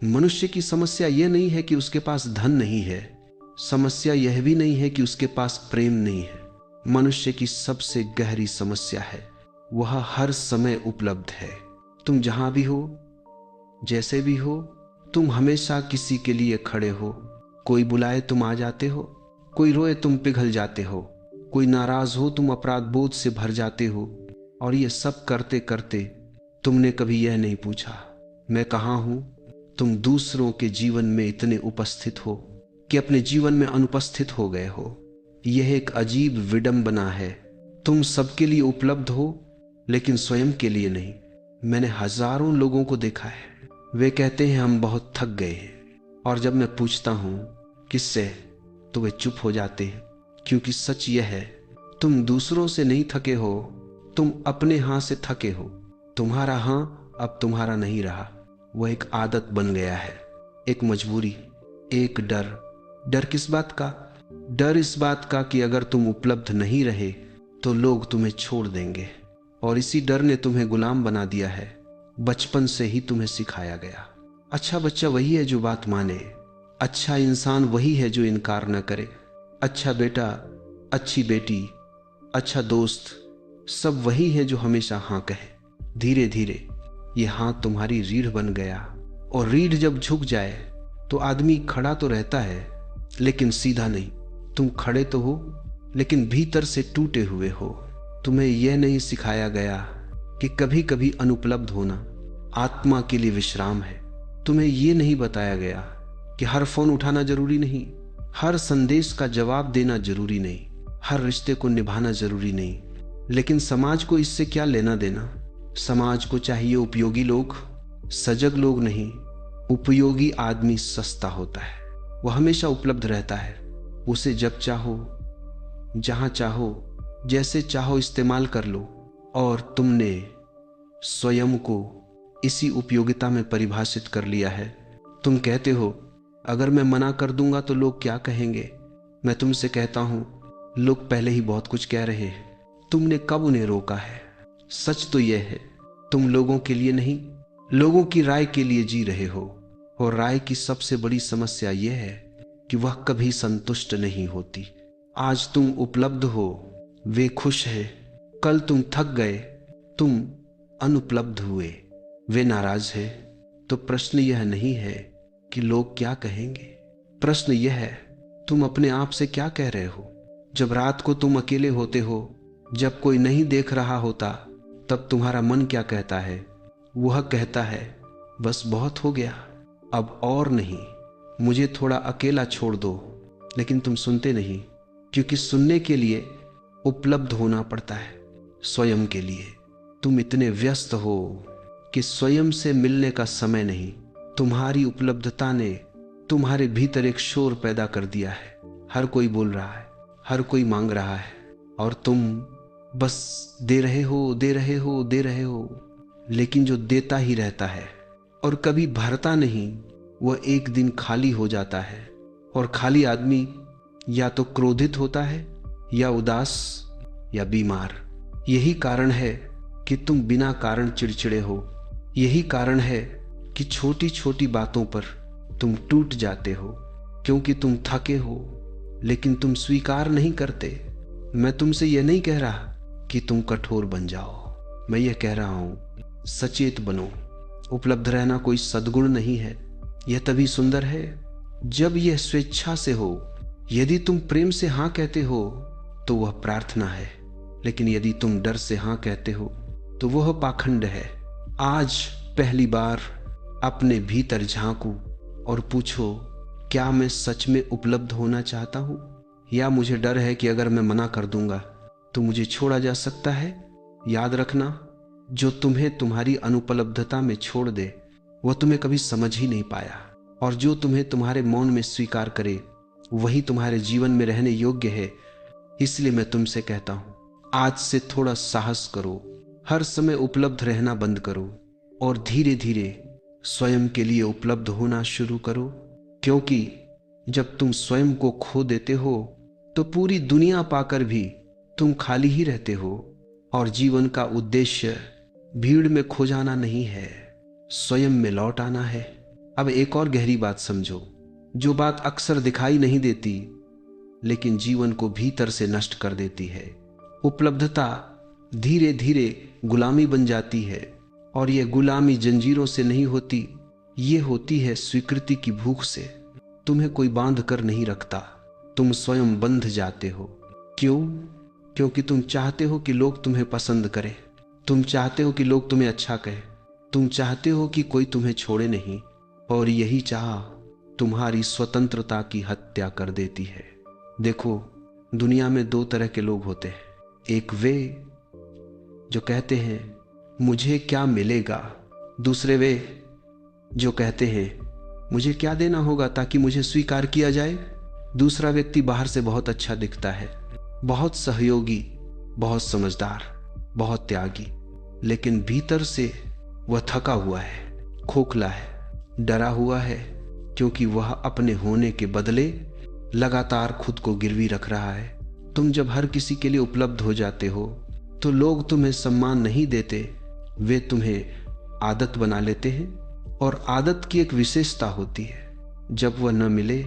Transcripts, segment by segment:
मनुष्य की समस्या यह नहीं है कि उसके पास धन नहीं है, समस्या यह भी नहीं है कि उसके पास प्रेम नहीं है। मनुष्य की सबसे गहरी समस्या है वह हर समय उपलब्ध है। तुम जहां भी हो, जैसे भी हो, तुम हमेशा किसी के लिए खड़े हो। कोई बुलाए तुम आ जाते हो, कोई रोए तुम पिघल जाते हो, कोई नाराज हो तुम अपराध बोध से भर जाते हो। और ये सब करते करते तुमने कभी यह नहीं पूछा मैं कहाँ हूं। तुम दूसरों के जीवन में इतने उपस्थित हो कि अपने जीवन में अनुपस्थित हो गए हो। यह एक अजीब विडंबना है। तुम सबके लिए उपलब्ध हो लेकिन स्वयं के लिए नहीं। मैंने हजारों लोगों को देखा है, वे कहते हैं हम बहुत थक गए हैं, और जब मैं पूछता हूं किससे, तो वे चुप हो जाते हैं। क्योंकि सच यह है, तुम दूसरों से नहीं थके हो, तुम अपने हां से थके हो। तुम्हारा हां अब तुम्हारा नहीं रहा, वह एक आदत बन गया है, एक मजबूरी, एक डर। डर किस बात का? डर इस बात का कि अगर तुम उपलब्ध नहीं रहे तो लोग तुम्हें छोड़ देंगे। और इसी डर ने तुम्हें गुलाम बना दिया है। बचपन से ही तुम्हें सिखाया गया, अच्छा बच्चा वही है जो बात माने, अच्छा इंसान वही है जो इनकार न करे, अच्छा बेटा, अच्छी बेटी, अच्छा दोस्त, सब वही है जो हमेशा हाँ कहे। धीरे धीरे ये हाथ तुम्हारी रीढ़ बन गया, और रीढ़ जब झुक जाए तो आदमी खड़ा तो रहता है लेकिन सीधा नहीं। तुम खड़े तो हो लेकिन भीतर से टूटे हुए हो। तुम्हें यह नहीं सिखाया गया कि कभी कभी अनुपलब्ध होना आत्मा के लिए विश्राम है। तुम्हें यह नहीं बताया गया कि हर फोन उठाना जरूरी नहीं, हर संदेश का जवाब देना जरूरी नहीं, हर रिश्ते को निभाना जरूरी नहीं। लेकिन समाज को इससे क्या लेना देना? समाज को चाहिए उपयोगी लोग, सजग लोग नहीं। उपयोगी आदमी सस्ता होता है, वह हमेशा उपलब्ध रहता है। उसे जब चाहो, जहां चाहो, जैसे चाहो इस्तेमाल कर लो। और तुमने स्वयं को इसी उपयोगिता में परिभाषित कर लिया है। तुम कहते हो अगर मैं मना कर दूंगा तो लोग क्या कहेंगे। मैं तुमसे कहता हूं लोग पहले ही बहुत कुछ कह रहे हैं, तुमने कब उन्हें रोका है? सच तो यह है तुम लोगों के लिए नहीं, लोगों की राय के लिए जी रहे हो। और राय की सबसे बड़ी समस्या यह है कि वह कभी संतुष्ट नहीं होती। आज तुम उपलब्ध हो, वे खुश हैं। कल तुम थक गए, तुम अनुपलब्ध हुए, वे नाराज हैं। तो प्रश्न यह नहीं है कि लोग क्या कहेंगे, प्रश्न यह है तुम अपने आप से क्या कह रहे हो। जब रात को तुम अकेले होते हो, जब कोई नहीं देख रहा होता, तब तुम्हारा मन क्या कहता है? वह कहता है बस बहुत हो गया, अब और नहीं, मुझे थोड़ा अकेला छोड़ दो। लेकिन तुम सुनते नहीं, क्योंकि सुनने के लिए उपलब्ध होना पड़ता है। स्वयं के लिए तुम इतने व्यस्त हो कि स्वयं से मिलने का समय नहीं। तुम्हारी उपलब्धता ने तुम्हारे भीतर एक शोर पैदा कर दिया है। हर कोई बोल रहा है, हर कोई मांग रहा है, और तुम बस दे रहे हो, दे रहे हो, दे रहे हो। लेकिन जो देता ही रहता है और कभी भरता नहीं, वह एक दिन खाली हो जाता है। और खाली आदमी या तो क्रोधित होता है, या उदास, या बीमार। यही कारण है कि तुम बिना कारण चिड़चिड़े हो। यही कारण है कि छोटी छोटी बातों पर तुम टूट जाते हो, क्योंकि तुम थके हो, लेकिन तुम स्वीकार नहीं करते। मैं तुमसे यह नहीं कह रहा कि तुम कठोर बन जाओ, मैं यह कह रहा हूं सचेत बनो। उपलब्ध रहना कोई सद्गुण नहीं है, यह तभी सुंदर है जब यह स्वेच्छा से हो। यदि तुम प्रेम से हां कहते हो तो वह प्रार्थना है, लेकिन यदि तुम डर से हां कहते हो तो वह पाखंड है। आज पहली बार अपने भीतर झांको और पूछो, क्या मैं सच में उपलब्ध होना चाहता हूं, या मुझे डर है कि अगर मैं मना कर दूंगा तो मुझे छोड़ा जा सकता है। याद रखना, जो तुम्हें तुम्हारी अनुपलब्धता में छोड़ दे वह तुम्हें कभी समझ ही नहीं पाया, और जो तुम्हें तुम्हारे मौन में स्वीकार करे वही तुम्हारे जीवन में रहने योग्य है। इसलिए मैं तुमसे कहता हूं, आज से थोड़ा साहस करो, हर समय उपलब्ध रहना बंद करो, और धीरे धीरे स्वयं के लिए उपलब्ध होना शुरू करो। क्योंकि जब तुम स्वयं को खो देते हो तो पूरी दुनिया पाकर भी तुम खाली ही रहते हो। और जीवन का उद्देश्य भीड़ में खो जाना नहीं है, स्वयं में लौट आना है। अब एक और गहरी बात समझो, जो बात अक्सर दिखाई नहीं देती लेकिन जीवन को भीतर से नष्ट कर देती है। उपलब्धता धीरे धीरे गुलामी बन जाती है, और यह गुलामी जंजीरों से नहीं होती, ये होती है स्वीकृति की भूख से। तुम्हें कोई बांध कर नहीं रखता, तुम स्वयं बंध जाते हो। क्यों? क्योंकि तुम चाहते हो कि लोग तुम्हें पसंद करें, तुम चाहते हो कि लोग तुम्हें अच्छा कहें, तुम चाहते हो कि कोई तुम्हें छोड़े नहीं, और यही चाह तुम्हारी स्वतंत्रता की हत्या कर देती है। देखो, दुनिया में दो तरह के लोग होते हैं। एक वे जो कहते हैं मुझे क्या मिलेगा, दूसरे वे जो कहते हैं मुझे क्या देना होगा ताकि मुझे स्वीकार किया जाए। दूसरा व्यक्ति बाहर से बहुत अच्छा दिखता है, बहुत सहयोगी, बहुत समझदार, बहुत त्यागी, लेकिन भीतर से वह थका हुआ है, खोखला है, डरा हुआ है, क्योंकि वह अपने होने के बदले लगातार खुद को गिरवी रख रहा है। तुम जब हर किसी के लिए उपलब्ध हो जाते हो तो लोग तुम्हें सम्मान नहीं देते, वे तुम्हें आदत बना लेते हैं। और आदत की एक विशेषता होती है, जब वह न मिले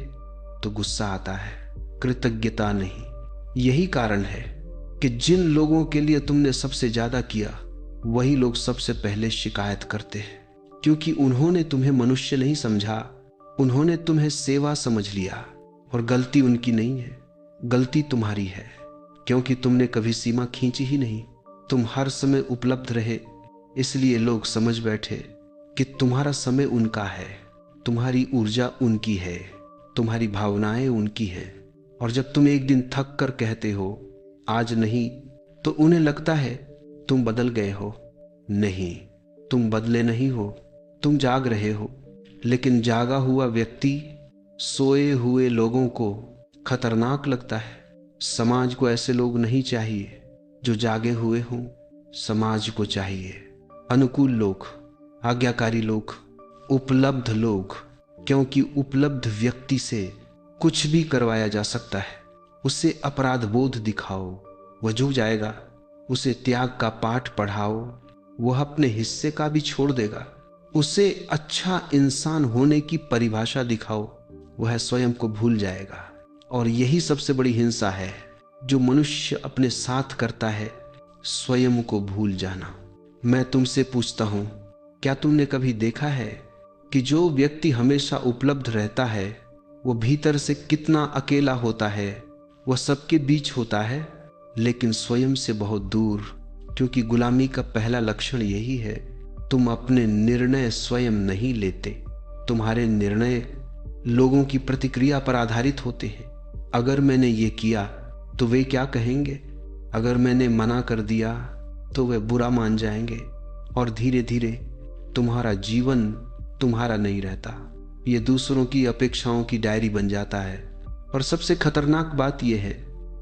तो गुस्सा आता है, कृतज्ञता नहीं। यही कारण है कि जिन लोगों के लिए तुमने सबसे ज्यादा किया वही लोग सबसे पहले शिकायत करते हैं, क्योंकि उन्होंने तुम्हें मनुष्य नहीं समझा, उन्होंने तुम्हें सेवा समझ लिया। और गलती उनकी नहीं है, गलती तुम्हारी है, क्योंकि तुमने कभी सीमा खींची ही नहीं। तुम हर समय उपलब्ध रहे, इसलिए लोग समझ बैठे कि तुम्हारा समय उनका है, तुम्हारी ऊर्जा उनकी है, तुम्हारी भावनाएं उनकी हैं। और जब तुम एक दिन थक कर कहते हो आज नहीं, तो उन्हें लगता है तुम बदल गए हो। नहीं, तुम बदले नहीं हो, तुम जाग रहे हो। लेकिन जागा हुआ व्यक्ति सोए हुए लोगों को खतरनाक लगता है। समाज को ऐसे लोग नहीं चाहिए जो जागे हुए हों, समाज को चाहिए अनुकूल लोग, आज्ञाकारी लोग, उपलब्ध लोग, क्योंकि उपलब्ध व्यक्ति से कुछ भी करवाया जा सकता है। उसे अपराध बोध दिखाओ, वह झुक जाएगा। उसे त्याग का पाठ पढ़ाओ, वह अपने हिस्से का भी छोड़ देगा। उसे अच्छा इंसान होने की परिभाषा दिखाओ, वह स्वयं को भूल जाएगा। और यही सबसे बड़ी हिंसा है जो मनुष्य अपने साथ करता है, स्वयं को भूल जाना। मैं तुमसे पूछता हूं, क्या तुमने कभी देखा है कि जो व्यक्ति हमेशा उपलब्ध रहता है वो भीतर से कितना अकेला होता है? वह सबके बीच होता है लेकिन स्वयं से बहुत दूर, क्योंकि गुलामी का पहला लक्षण यही है, तुम अपने निर्णय स्वयं नहीं लेते। तुम्हारे निर्णय लोगों की प्रतिक्रिया पर आधारित होते हैं। अगर मैंने ये किया तो वे क्या कहेंगे, अगर मैंने मना कर दिया तो वे बुरा मान जाएंगे, और धीरे धीरे तुम्हारा जीवन तुम्हारा नहीं रहता, ये दूसरों की अपेक्षाओं की डायरी बन जाता है। और सबसे खतरनाक बात यह है,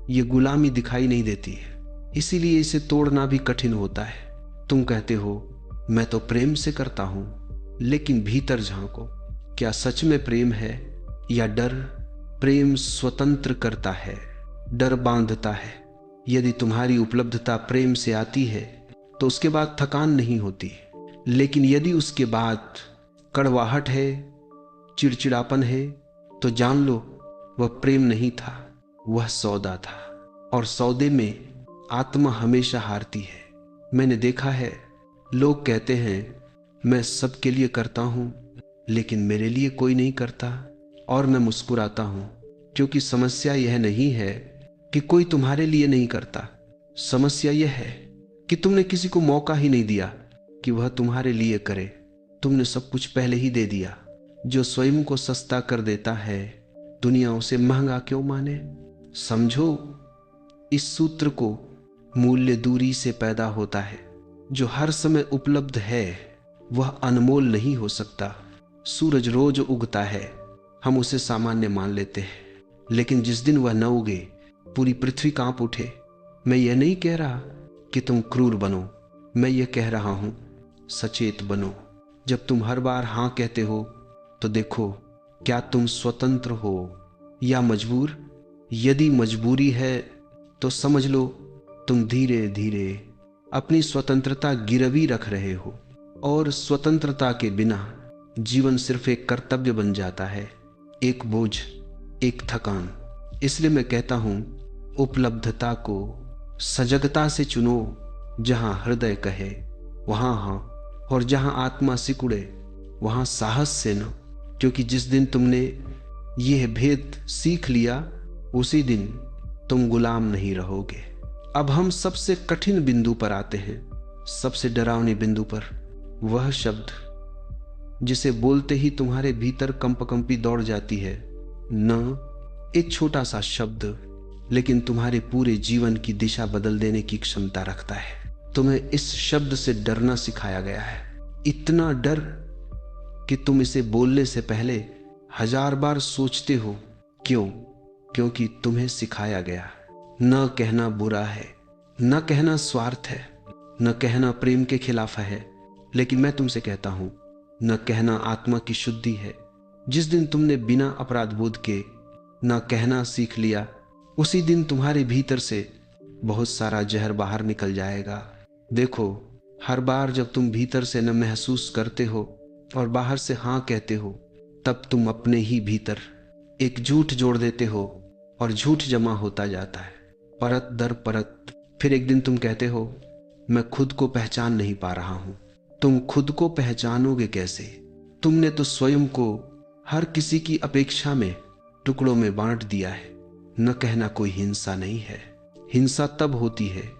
ये गुलामी दिखाई नहीं देती है, इसीलिए इसे तोड़ना भी कठिन होता है। तुम कहते हो मैं तो प्रेम से करता हूं, लेकिन भीतर झांको, क्या सच में प्रेम है या डर? प्रेम स्वतंत्र करता है, डर बांधता है। यदि तुम्हारी उपलब्धता प्रेम से आती है तो उसके बाद थकान नहीं होती, लेकिन यदि उसके बाद कड़वाहट है, चिड़चिड़ापन है, तो जान लो वह प्रेम नहीं था, वह सौदा था। और सौदे में आत्मा हमेशा हारती है। मैंने देखा है, लोग कहते हैं मैं सबके लिए करता हूं, लेकिन मेरे लिए कोई नहीं करता, और मैं मुस्कुराता हूं, क्योंकि समस्या यह नहीं है कि कोई तुम्हारे लिए नहीं करता, समस्या यह है कि तुमने किसी को मौका ही नहीं दिया कि वह तुम्हारे लिए करे। तुमने सब कुछ पहले ही दे दिया। जो स्वयं को सस्ता कर देता है, दुनिया उसे महंगा क्यों माने? समझो इस सूत्र को, मूल्य दूरी से पैदा होता है। जो हर समय उपलब्ध है वह अनमोल नहीं हो सकता। सूरज रोज उगता है, हम उसे सामान्य मान लेते हैं, लेकिन जिस दिन वह न उगे पूरी पृथ्वी कांप उठे। मैं यह नहीं कह रहा कि तुम क्रूर बनो, मैं यह कह रहा हूं सचेत बनो। जब तुम हर बार हां कहते हो तो देखो क्या तुम स्वतंत्र हो या मजबूर। यदि मजबूरी है तो समझ लो तुम धीरे धीरे अपनी स्वतंत्रता गिरवी रख रहे हो, और स्वतंत्रता के बिना जीवन सिर्फ एक कर्तव्य बन जाता है, एक बोझ, एक थकान। इसलिए मैं कहता हूं, उपलब्धता को सजगता से चुनो। जहां हृदय कहे वहां हां, और जहां आत्मा सिकुड़े वहां साहस से न। क्योंकि जिस दिन तुमने यह भेद सीख लिया, उसी दिन तुम गुलाम नहीं रहोगे। अब हम सबसे कठिन बिंदु पर आते हैं, सबसे डरावनी बिंदु पर। वह शब्द जिसे बोलते ही तुम्हारे भीतर कंपकंपी दौड़ जाती है। न एक छोटा सा शब्द, लेकिन तुम्हारे पूरे जीवन की दिशा बदल देने की क्षमता रखता है। तुम्हें इस शब्द से डरना सिखाया गया है, इतना डर कि तुम इसे बोलने से पहले 1000 बार सोचते हो। क्यों? क्योंकि तुम्हें सिखाया गया। न कहना बुरा है, न कहना स्वार्थ है, न कहना प्रेम के खिलाफ है, लेकिन मैं तुमसे कहता हूं, न कहना आत्मा की शुद्धि है। जिस दिन तुमने बिना अपराध बोध के न कहना सीख लिया, उसी दिन तुम्हारे भीतर से बहुत सारा जहर बाहर निकल जाएगा। देखो, हर बार जब तुम भीतर से न महसूस करते हो और बाहर से हां कहते हो, तब तुम अपने ही भीतर एक झूठ जोड़ देते हो और झूठ जमा होता जाता है, परत दर परत। फिर एक दिन तुम कहते हो, मैं खुद को पहचान नहीं पा रहा हूं। तुम खुद को पहचानोगे कैसे? तुमने तो स्वयं को हर किसी की अपेक्षा में टुकड़ों में बांट दिया है। न कहना कोई हिंसा नहीं है। हिंसा तब होती है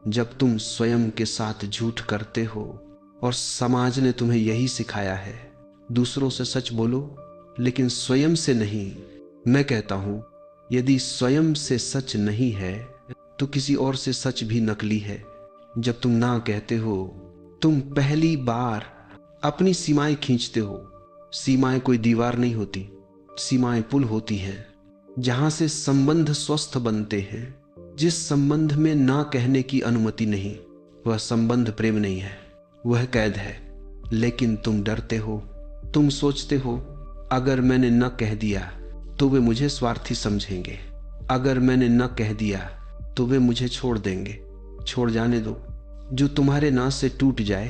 जब तुम स्वयं के साथ झूठ करते हो, और समाज ने तुम्हें यही सिखाया है। दूसरों से सच बोलो, लेकिन स्वयं से नहीं। मैं कहता हूं, यदि स्वयं से सच नहीं है तो किसी और से सच भी नकली है। जब तुम ना कहते हो, तुम पहली बार अपनी सीमाएं खींचते हो। सीमाएं कोई दीवार नहीं होती, सीमाएं पुल होती हैं, जहां से संबंध स्वस्थ बनते हैं। जिस संबंध में ना कहने की अनुमति नहीं, वह संबंध प्रेम नहीं है, वह कैद है। लेकिन तुम डरते हो, तुम सोचते हो, अगर मैंने न कह दिया तो वे मुझे स्वार्थी समझेंगे, अगर मैंने न कह दिया तो वे मुझे छोड़ देंगे। छोड़ जाने दो। जो तुम्हारे ना से टूट जाए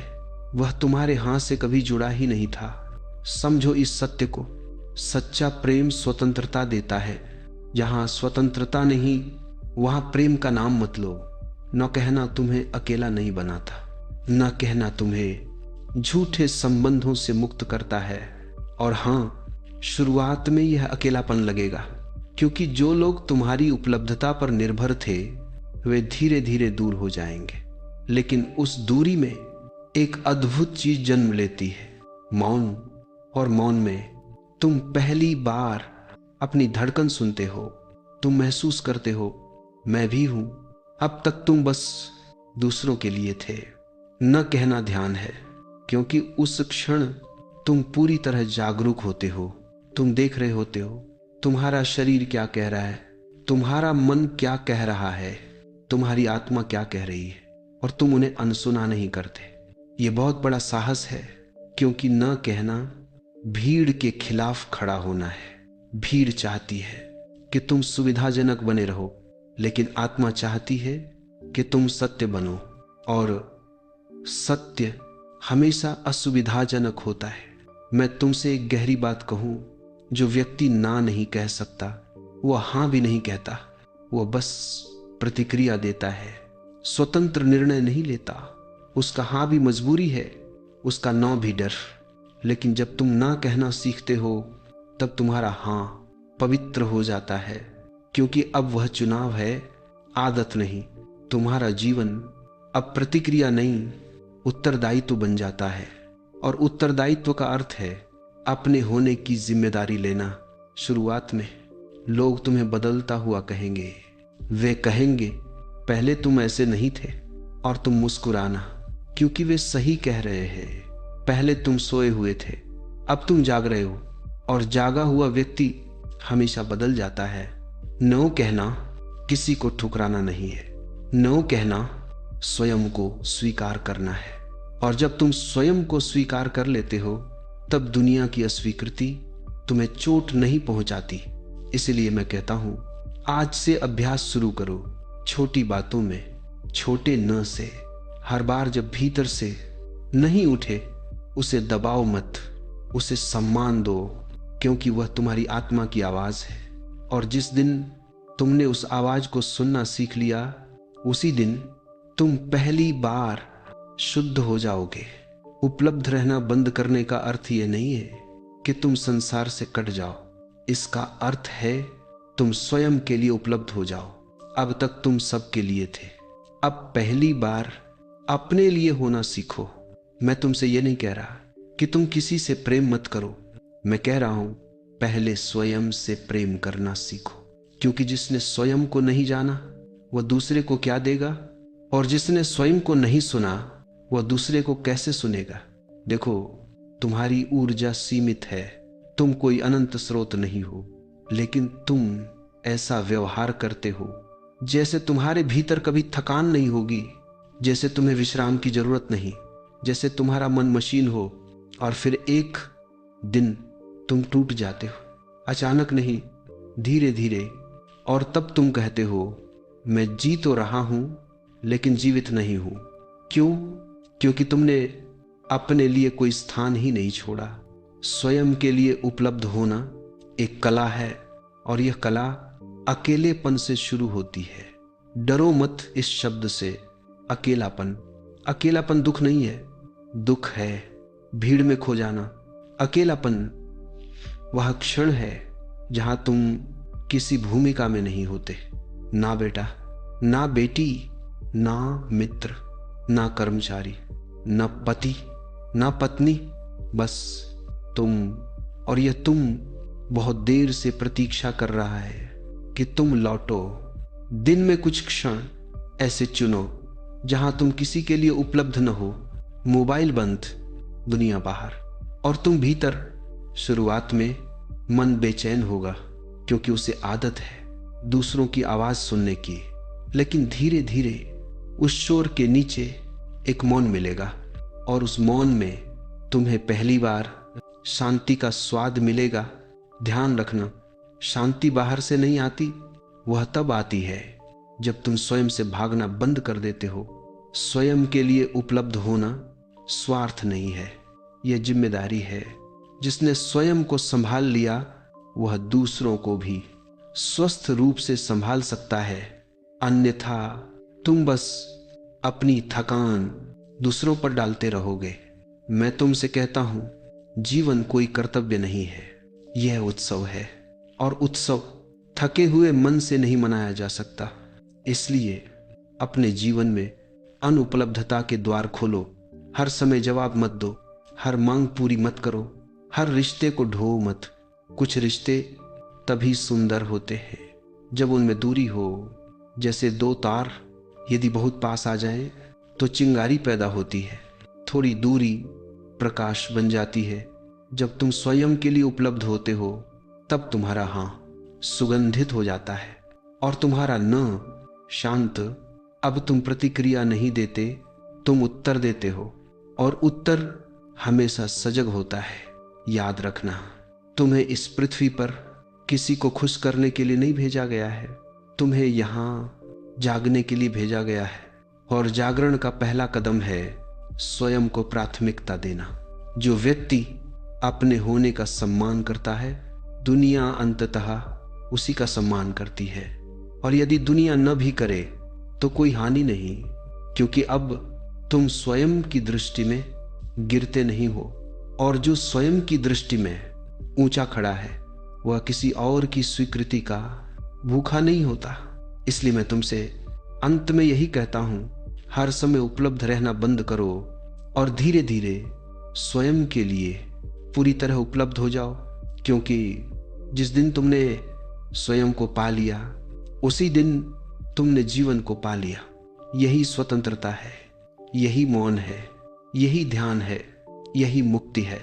वह तुम्हारे हाथ से कभी जुड़ा ही नहीं था। समझो इस सत्य को, सच्चा प्रेम स्वतंत्रता देता है। जहां स्वतंत्रता नहीं, वहां प्रेम का नाम मत लो। न कहना तुम्हें अकेला नहीं बनाता, न कहना तुम्हें झूठे संबंधों से मुक्त करता है। और हां, शुरुआत में यह अकेलापन लगेगा, क्योंकि जो लोग तुम्हारी उपलब्धता पर निर्भर थे वे धीरे धीरे दूर हो जाएंगे। लेकिन उस दूरी में एक अद्भुत चीज जन्म लेती है, मौन। और मौन में तुम पहली बार अपनी धड़कन सुनते हो। तुम महसूस करते हो, मैं भी हूं। अब तक तुम बस दूसरों के लिए थे। न कहना ध्यान है, क्योंकि उस क्षण तुम पूरी तरह जागरूक होते हो। तुम देख रहे होते हो तुम्हारा शरीर क्या कह रहा है, तुम्हारा मन क्या कह रहा है, तुम्हारी आत्मा क्या कह रही है, और तुम उन्हें अनसुना नहीं करते। यह बहुत बड़ा साहस है, क्योंकि न कहना भीड़ के खिलाफ खड़ा होना है। भीड़ चाहती है कि तुम सुविधाजनक बने रहो, लेकिन आत्मा चाहती है कि तुम सत्य बनो। और सत्य हमेशा असुविधाजनक होता है। मैं तुमसे एक गहरी बात कहूं, जो व्यक्ति ना नहीं कह सकता वह हां भी नहीं कहता, वह बस प्रतिक्रिया देता है, स्वतंत्र निर्णय नहीं लेता। उसका हां भी मजबूरी है, उसका ना भी डर। लेकिन जब तुम ना कहना सीखते हो, तब तुम्हारा हां पवित्र हो जाता है, क्योंकि अब वह चुनाव है, आदत नहीं। तुम्हारा जीवन अब प्रतिक्रिया नहीं, उत्तरदायित्व बन जाता है। और उत्तरदायित्व का अर्थ है अपने होने की जिम्मेदारी लेना। शुरुआत में लोग तुम्हें बदलता हुआ कहेंगे। वे कहेंगे, पहले तुम ऐसे नहीं थे, और तुम मुस्कुराना, क्योंकि वे सही कह रहे हैं। पहले तुम सोए हुए थे, अब तुम जाग रहे हो, और जागा हुआ व्यक्ति हमेशा बदल जाता है। नो कहना किसी को ठुकराना नहीं है, नो कहना स्वयं को स्वीकार करना है। और जब तुम स्वयं को स्वीकार कर लेते हो, तब दुनिया की अस्वीकृति तुम्हें चोट नहीं पहुंचाती। इसलिए मैं कहता हूं, आज से अभ्यास शुरू करो, छोटी बातों में, छोटे न से। हर बार जब भीतर से नहीं उठे, उसे दबाओ मत, उसे सम्मान दो, क्योंकि वह तुम्हारी आत्मा की आवाज है। और जिस दिन तुमने उस आवाज को सुनना सीख लिया, उसी दिन तुम पहली बार शुद्ध हो जाओगे। उपलब्ध रहना बंद करने का अर्थ यह नहीं है कि तुम संसार से कट जाओ। इसका अर्थ है तुम स्वयं के लिए उपलब्ध हो जाओ। अब तक तुम सबके लिए थे, अब पहली बार अपने लिए होना सीखो। मैं तुमसे यह नहीं कह रहा कि तुम किसी से प्रेम मत करो, मैं कह रहा हूं पहले स्वयं से प्रेम करना सीखो। क्योंकि जिसने स्वयं को नहीं जाना वह दूसरे को क्या देगा, और जिसने स्वयं को नहीं सुना वह दूसरे को कैसे सुनेगा। देखो, तुम्हारी ऊर्जा सीमित है, तुम कोई अनंत स्रोत नहीं हो, लेकिन तुम ऐसा व्यवहार करते हो जैसे तुम्हारे भीतर कभी थकान नहीं होगी, जैसे तुम्हें विश्राम की जरूरत नहीं, जैसे तुम्हारा मन मशीन हो और फिर एक दिन तुम टूट जाते हो, अचानक नहीं, धीरे धीरे। और तब तुम कहते हो मैं जी तो रहा हूं लेकिन जीवित नहीं हूं। क्यों? क्योंकि तुमने अपने लिए कोई स्थान ही नहीं छोड़ा। स्वयं के लिए उपलब्ध होना एक कला है, और यह कला अकेलेपन से शुरू होती है। डरो मत इस शब्द से, अकेलापन। अकेलापन दुख नहीं है, दुख है भीड़ में खो जाना। अकेलापन वह क्षण है जहां तुम किसी भूमिका में नहीं होते। ना बेटा, ना बेटी, ना मित्र, ना कर्मचारी, ना पति, ना पत्नी, बस तुम। और यह तुम बहुत देर से प्रतीक्षा कर रहा है कि तुम लौटो। दिन में कुछ क्षण ऐसे चुनो जहां तुम किसी के लिए उपलब्ध न हो। मोबाइल बंद, दुनिया बाहर, और तुम भीतर। शुरुआत में मन बेचैन होगा क्योंकि उसे आदत है दूसरों की आवाज सुनने की, लेकिन धीरे धीरे उस शोर के नीचे एक मौन मिलेगा, और उस मौन में तुम्हें पहली बार शांति का स्वाद मिलेगा। ध्यान रखना, शांति बाहर से नहीं आती, वह तब आती है जब तुम स्वयं से भागना बंद कर देते हो। स्वयं के लिए उपलब्ध होना स्वार्थ नहीं है, यह जिम्मेदारी है। जिसने स्वयं को संभाल लिया वह दूसरों को भी स्वस्थ रूप से संभाल सकता है। अन्यथा तुम बस अपनी थकान दूसरों पर डालते रहोगे। मैं तुमसे कहता हूं, जीवन कोई कर्तव्य नहीं है, यह उत्सव है, और उत्सव थके हुए मन से नहीं मनाया जा सकता। इसलिए अपने जीवन में अनुपलब्धता के द्वार खोलो। हर समय जवाब मत दो, हर मांग पूरी मत करो, हर रिश्ते को ढो मत। कुछ रिश्ते तभी सुंदर होते हैं जब उनमें दूरी हो। जैसे दो तार यदि बहुत पास आ जाएं तो चिंगारी पैदा होती है। थोड़ी दूरी प्रकाश बन जाती है। जब तुम स्वयं के लिए उपलब्ध होते हो तब तुम्हारा हां सुगंधित हो जाता है, और तुम्हारा न शांत। अब तुम प्रतिक्रिया नहीं देते, तुम उत्तर देते हो, और उत्तर हमेशा सजग होता है। याद रखना, तुम्हें इस पृथ्वी पर किसी को खुश करने के लिए नहीं भेजा गया है, तुम्हें यहां जागने के लिए भेजा गया है। और जागरण का पहला कदम है स्वयं को प्राथमिकता देना। जो व्यक्ति अपने होने का सम्मान करता है, दुनिया अंततः उसी का सम्मान करती है। और यदि दुनिया न भी करे तो कोई हानि नहीं, क्योंकि अब तुम स्वयं की दृष्टि में गिरते नहीं हो, और जो स्वयं की दृष्टि में ऊंचा खड़ा है वह किसी और की स्वीकृति का भूखा नहीं होता। इसलिए मैं तुमसे अंत में यही कहता हूं, हर समय उपलब्ध रहना बंद करो और धीरे धीरे स्वयं के लिए पूरी तरह उपलब्ध हो जाओ। क्योंकि जिस दिन तुमने स्वयं को पा लिया उसी दिन तुमने जीवन को पा लिया। यही स्वतंत्रता है, यही मौन है, यही ध्यान है, यही मुक्ति है।